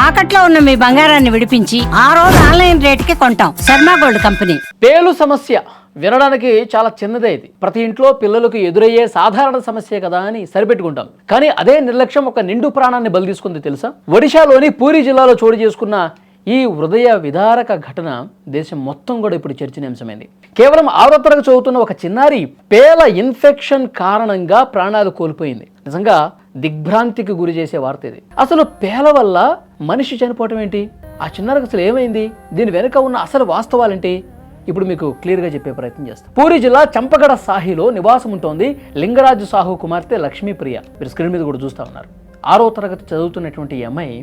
తాకట్లో ఉన్న మీ బంగారాన్ని విడిపించి ఆ రోజు ఆన్లైన్ రేటుకి కొంటాం. Sharma gold company. పేలు సమస్య వినడానికి చాలా చిన్నదే. ఇది ప్రతి ఇంట్లో పిల్లలకు ఎదురయ్యే సాధారణ సమస్య కదా అని సరిపెట్టుకుంటాం. కానీ అదే నిర్లక్ష్యం ఒక నిండు ప్రాణాన్ని బలి తీసుకుంది తెలుసా? ఒడిశాలోని పూరి జిల్లాలో చోటు చేసుకున్న ఈ హృదయ విదారక ఘటన దేశం మొత్తం కూడా ఇప్పుడు చర్చనీయాంశమైంది. కేవలం 6వ తరగతి చదువుతున్న ఒక చిన్నారి పేల ఇన్ఫెక్షన్ కారణంగా ప్రాణాలు కోల్పోయింది. నిజంగా దిగ్భ్రాంతికి గురి చేసే వార్త ఇది. అసలు పేల వల్ల మనిషి చనిపోవటం ఏంటి? ఆ చిన్నారికి అసలు ఏమైంది? దీని వెనుక ఉన్న అసలు వాస్తవాలేంటి? ఇప్పుడు మీకు క్లియర్గా చెప్పే ప్రయత్నం చేస్తాం. పూరి జిల్లా చంపగడ సాహిలో నివాసం ఉంటోంది లింగరాజు సాహు కుమార్తె లక్ష్మీప్రియ. మీరు స్క్రీన్ మీద కూడా చూస్తూ ఉన్నారు. 6వ తరగతి చదువుతున్నటువంటి ఈ అమ్మాయి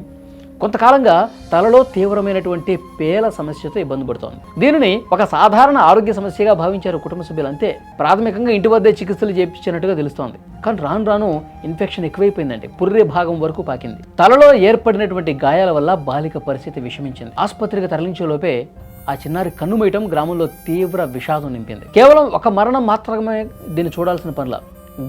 కొంతకాలంగా తలలో తీవ్రమైనటువంటి పేల సమస్యతో ఇబ్బంది పడుతోంది. దీనిని ఒక సాధారణ ఆరోగ్య సమస్యగా భావించారు కుటుంబ సభ్యులు. అంతే, ప్రాథమికంగా ఇంటి వద్దే చికిత్సలు చేయించినట్టుగా తెలుస్తోంది. కానీ రాను రాను ఇన్ఫెక్షన్ ఎక్కువైపోయిందండి. పుర్రె భాగం వరకు పాకింది. తలలో ఏర్పడినటువంటి గాయాల వల్ల బాలిక పరిస్థితి విషమించింది. ఆసుపత్రికి తరలించే లోపే ఆ చిన్నారి కన్ను మూయటం గ్రామంలో తీవ్ర విషాదం నింపింది. కేవలం ఒక మరణం మాత్రమే దీన్ని చూడాల్సిన పనిలా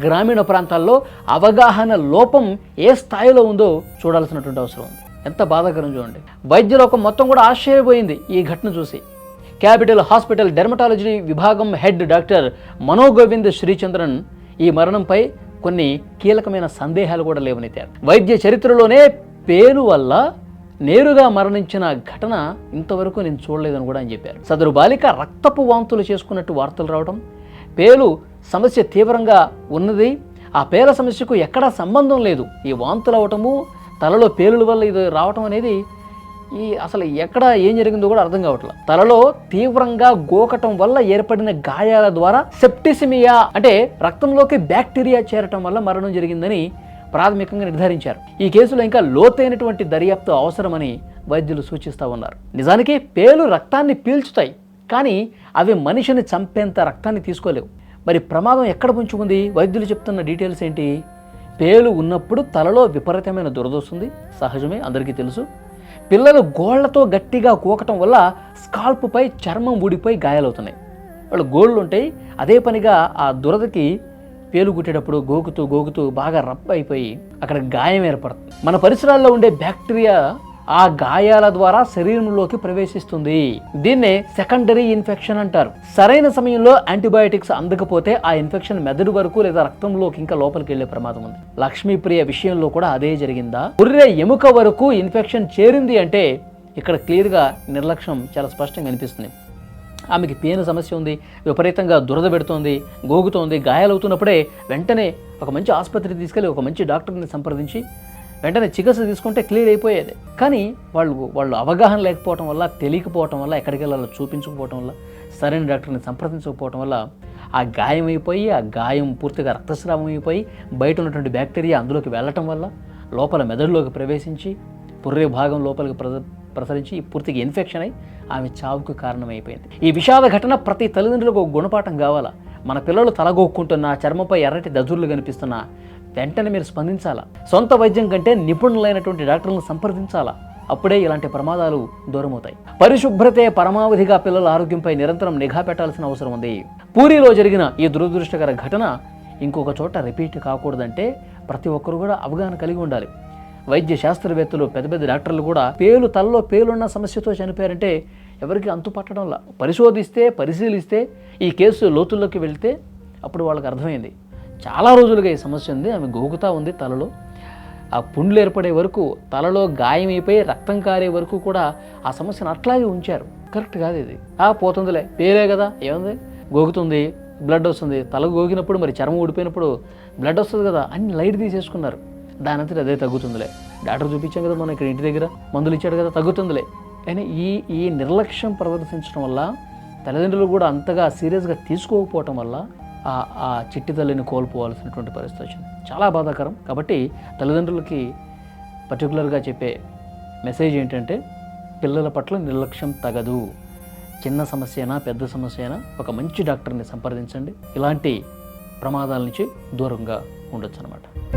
గ్రామీణ ప్రాంతాల్లో అవగాహన లోపం ఏ స్థాయిలో ఉందో చూడాల్సినటువంటి అవసరం ఉంది. ఎంత బాధాకరం చూడండి. వైద్యలోకం మొత్తం కూడా ఆశ్చర్యపోయింది ఈ ఘటన చూసి. క్యాపిటల్ హాస్పిటల్ డెర్మటాలజీ విభాగం హెడ్ డాక్టర్ మనోగోవింద్ శ్రీచంద్రన్ ఈ మరణంపై కొన్ని కీలకమైన సందేహాలు కూడా లేవనెత్తారు. వైద్య చరిత్రలోనే పేలు వల్ల నేరుగా మరణించిన ఘటన ఇంతవరకు నేను చూడలేదని కూడా అని చెప్పారు. సదరు బాలిక రక్తపు వాంతులు చేసుకున్నట్టు వార్తలు రావడం, పేలు సమస్య తీవ్రంగా ఉన్నది, ఆ పేల సమస్యకు ఎక్కడా సంబంధం లేదు, ఈ వాంతులు అవటము తలలో పేలుల వల్ల ఇది రావటం అనేది అసలు ఎక్కడ ఏం జరిగిందో కూడా అర్థం కావట్లేదు. తలలో తీవ్రంగా గోకటం వల్ల ఏర్పడిన గాయాల ద్వారా సెప్టిసిమియా అంటే రక్తంలోకి బ్యాక్టీరియా చేరటం వల్ల మరణం జరిగిందని ప్రాథమికంగా నిర్ధారించారు. ఈ కేసులో ఇంకా లోతైనటువంటి దర్యాప్తు అవసరమని వైద్యులు సూచిస్తూ ఉన్నారు. నిజానికి పేలు రక్తాన్ని పీల్చుతాయి, కానీ అవి మనిషిని చంపేంత రక్తాన్ని తీసుకోలేవు. మరి ప్రమాదం ఎక్కడ పుంచుకుంది? వైద్యులు చెప్తున్న డీటెయిల్స్ ఏంటి? పేలు ఉన్నప్పుడు తలలో విపరీతమైన దురద వస్తుంది, సహజమే, అందరికీ తెలుసు. పిల్లలు గోళ్లతో గట్టిగా కోకటం వల్ల స్కాల్ప్పై చర్మం ఊడిపోయి గాయాలవుతున్నాయి. వాళ్ళు గోళ్ళు ఉంటాయి, అదే పనిగా ఆ దురదకి పేలు కుట్టేటప్పుడు గోకుతూ బాగా రప్ప అయిపోయి అక్కడ గాయం ఏర్పడుతుంది. మన పరిసరాల్లో ఉండే బ్యాక్టీరియా ఆ గాయాల ద్వారా శరీరంలోకి ప్రవేశిస్తుంది. దీన్నే సెకండరీ ఇన్ఫెక్షన్ అంటారు. సరైన సమయంలో యాంటీబయాటిక్స్ అందకపోతే ఆ ఇన్ఫెక్షన్ మెదడు వరకు లేదా రక్తంలోకి ఇంకా లోపలికి వెళ్లే ప్రమాదం ఉంది. లక్ష్మీప్రియ విషయంలో కూడా అదే జరిగిందా? పుర్రె ఎముక వరకు ఇన్ఫెక్షన్ చేరింది అంటే ఇక్కడ క్లియర్గా నిర్లక్ష్యం చాలా స్పష్టంగా అనిపిస్తుంది. ఆమెకి పేను సమస్య ఉంది, విపరీతంగా దురద పెడుతోంది, గోగుతోంది, గాయాలవుతున్నప్పుడే వెంటనే ఒక మంచి ఆసుపత్రికి తీసుకెళ్ళి ఒక మంచి డాక్టర్ని సంప్రదించి వెంటనే చికిత్స తీసుకుంటే క్లియర్ అయిపోయేది. కానీ వాళ్ళు అవగాహన లేకపోవటం వల్ల, తెలియకపోవటం వల్ల, ఎక్కడికి వెళ్ళాలో చూపించకపోవటం వల్ల, సరైన డాక్టర్ని సంప్రదించకపోవటం వల్ల ఆ గాయం అయిపోయి, ఆ గాయం పూర్తిగా రక్తస్రావం అయిపోయి బయట ఉన్నటువంటి బ్యాక్టీరియా అందులోకి వెళ్ళటం వల్ల లోపల మెదడులోకి ప్రవేశించి పుర్రె భాగం లోపలికి ప్రసరించి పూర్తిగా ఇన్ఫెక్షన్ అయి ఆమె చావుకు కారణమైపోయింది. ఈ విషాద ఘటన ప్రతి తల్లిదండ్రులకు ఒక గుణపాఠం కావాలా. మన పిల్లలు తలగొక్కుంటున్నా, చర్మపై ఎర్రటి దద్దుర్లు కనిపిస్తున్నా వెంటనే మీరు స్పందించాలా. సొంత వైద్యం కంటే నిపుణులైనటువంటి డాక్టర్లను సంప్రదించాలా. అప్పుడే ఇలాంటి ప్రమాదాలు దూరమవుతాయి. పరిశుభ్రతే పరమావధిగా పిల్లల ఆరోగ్యంపై నిరంతరం నిఘా పెట్టాల్సిన అవసరం ఉంది. పూరిలో జరిగిన ఈ దురదృష్టకర ఘటన ఇంకొక చోట రిపీట్ కాకూడదంటే ప్రతి ఒక్కరు కూడా అవగాహన కలిగి ఉండాలి. వైద్య శాస్త్రవేత్తలు, పెద్ద పెద్ద డాక్టర్లు కూడా తలలో పేలున్న సమస్యతో చనిపోయారంటే ఎవరికి అంతు పట్టడంలా. పరిశీలిస్తే ఈ కేసు లోతుల్లోకి వెళ్తే అప్పుడు వాళ్ళకి అర్థమైంది. చాలా రోజులుగా ఈ సమస్య ఉంది, ఆమె గోగుతూ ఉంది తలలో. ఆ పుండ్లు ఏర్పడే వరకు, తలలో గాయమైపోయి రక్తం కారే వరకు కూడా ఆ సమస్యను అట్లాగే ఉంచారు. కరెక్ట్ కాదు ఇది. పోతుందిలే, పేలే కదా, ఏముంది, గోగుతుంది, బ్లడ్ వస్తుంది, తల గోగినప్పుడు మరి చర్మం ఊడిపోయినప్పుడు బ్లడ్ వస్తుంది కదా, అన్ని లైట్ తీసేసుకున్నారు. దాని అంతా అదే తగ్గుతుందిలే, డాక్టర్ చూపించాం కదా, మనం ఇక్కడ ఇంటి దగ్గర మందులు ఇచ్చాడు కదా, తగ్గుతుందిలే అని ఈ నిర్లక్ష్యం ప్రదర్శించడం వల్ల తల్లిదండ్రులు కూడా అంతగా సీరియస్గా తీసుకోకపోవటం వల్ల ఆ చిట్టి తల్లిని కోల్పోవాల్సినటువంటి పరిస్థితి వచ్చింది. చాలా బాధాకరం. కాబట్టి తల్లిదండ్రులకి పర్టికులర్గా చెప్పే మెసేజ్ ఏంటంటే పిల్లల పట్ల నిర్లక్ష్యం తగదు. చిన్న సమస్య అయినా పెద్ద సమస్య అయినా ఒక మంచి డాక్టర్ని సంప్రదించండి. ఇలాంటి ప్రమాదాల నుంచి దూరంగా ఉండొచ్చు అన్నమాట.